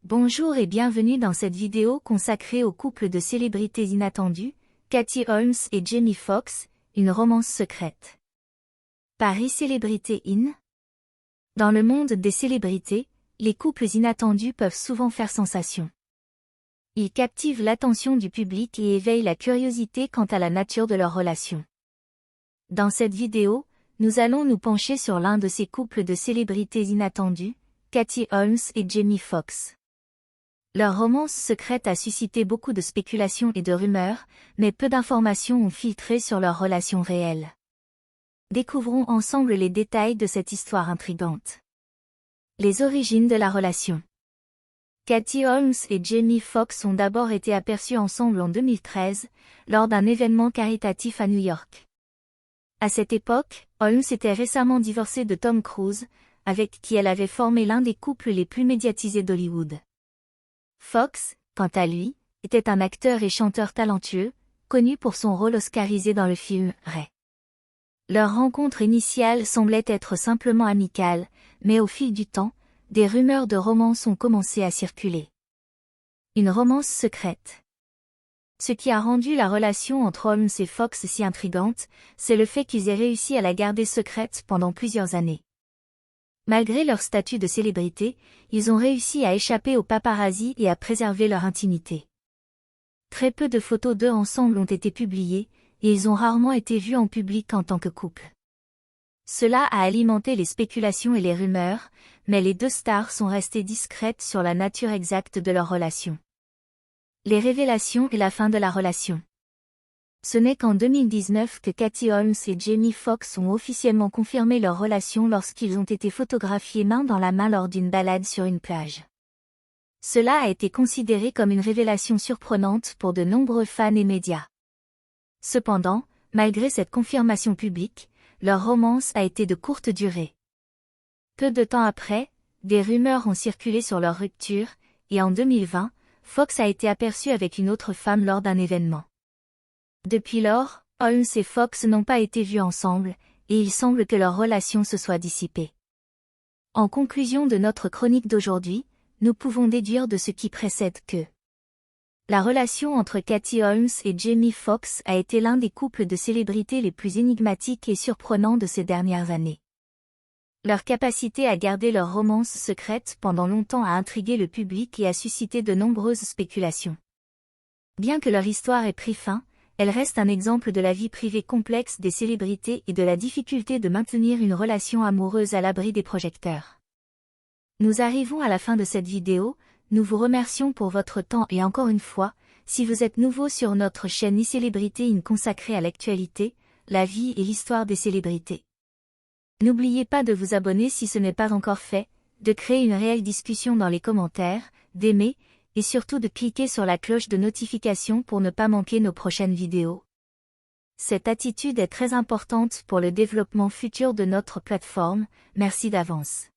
Bonjour et bienvenue dans cette vidéo consacrée au couple de célébrités inattendues, Katie Holmes et Jamie Foxx, une romance secrète. Paris Célébrité In. Dans le monde des célébrités, les couples inattendus peuvent souvent faire sensation. Ils captivent l'attention du public et éveillent la curiosité quant à la nature de leur relation. Dans cette vidéo, nous allons nous pencher sur l'un de ces couples de célébrités inattendues, Katie Holmes et Jamie Foxx. Leur romance secrète a suscité beaucoup de spéculations et de rumeurs, mais peu d'informations ont filtré sur leur relation réelle. Découvrons ensemble les détails de cette histoire intrigante. Les origines de la relation. Katie Holmes et Jamie Foxx ont d'abord été aperçus ensemble en 2013, lors d'un événement caritatif à New York. À cette époque, Holmes était récemment divorcée de Tom Cruise, avec qui elle avait formé l'un des couples les plus médiatisés d'Hollywood. Foxx, quant à lui, était un acteur et chanteur talentueux, connu pour son rôle oscarisé dans le film Ray. Leur rencontre initiale semblait être simplement amicale, mais au fil du temps, des rumeurs de romance ont commencé à circuler. Une romance secrète. Ce qui a rendu la relation entre Holmes et Foxx si intrigante, c'est le fait qu'ils aient réussi à la garder secrète pendant plusieurs années. Malgré leur statut de célébrité, ils ont réussi à échapper aux paparazzis et à préserver leur intimité. Très peu de photos d'eux ensemble ont été publiées, et ils ont rarement été vus en public en tant que couple. Cela a alimenté les spéculations et les rumeurs, mais les deux stars sont restées discrètes sur la nature exacte de leur relation. Les révélations et la fin de la relation. Ce n'est qu'en 2019 que Katie Holmes et Jamie Foxx ont officiellement confirmé leur relation lorsqu'ils ont été photographiés main dans la main lors d'une balade sur une plage. Cela a été considéré comme une révélation surprenante pour de nombreux fans et médias. Cependant, malgré cette confirmation publique, leur romance a été de courte durée. Peu de temps après, des rumeurs ont circulé sur leur rupture, et en 2020, Foxx a été aperçu avec une autre femme lors d'un événement. Depuis lors, Holmes et Foxx n'ont pas été vus ensemble, et il semble que leur relation se soit dissipée. En conclusion de notre chronique d'aujourd'hui, nous pouvons déduire de ce qui précède que la relation entre Katie Holmes et Jamie Foxx a été l'un des couples de célébrités les plus énigmatiques et surprenants de ces dernières années. Leur capacité à garder leur romance secrète pendant longtemps a intrigué le public et a suscité de nombreuses spéculations. Bien que leur histoire ait pris fin, elle reste un exemple de la vie privée complexe des célébrités et de la difficulté de maintenir une relation amoureuse à l'abri des projecteurs. Nous arrivons à la fin de cette vidéo, nous vous remercions pour votre temps et encore une fois, si vous êtes nouveau sur notre chaîne iCélébrité In consacrée à l'actualité, la vie et l'histoire des célébrités. N'oubliez pas de vous abonner si ce n'est pas encore fait, de créer une réelle discussion dans les commentaires, d'aimer, et surtout de cliquer sur la cloche de notification pour ne pas manquer nos prochaines vidéos. Cette attitude est très importante pour le développement futur de notre plateforme, merci d'avance.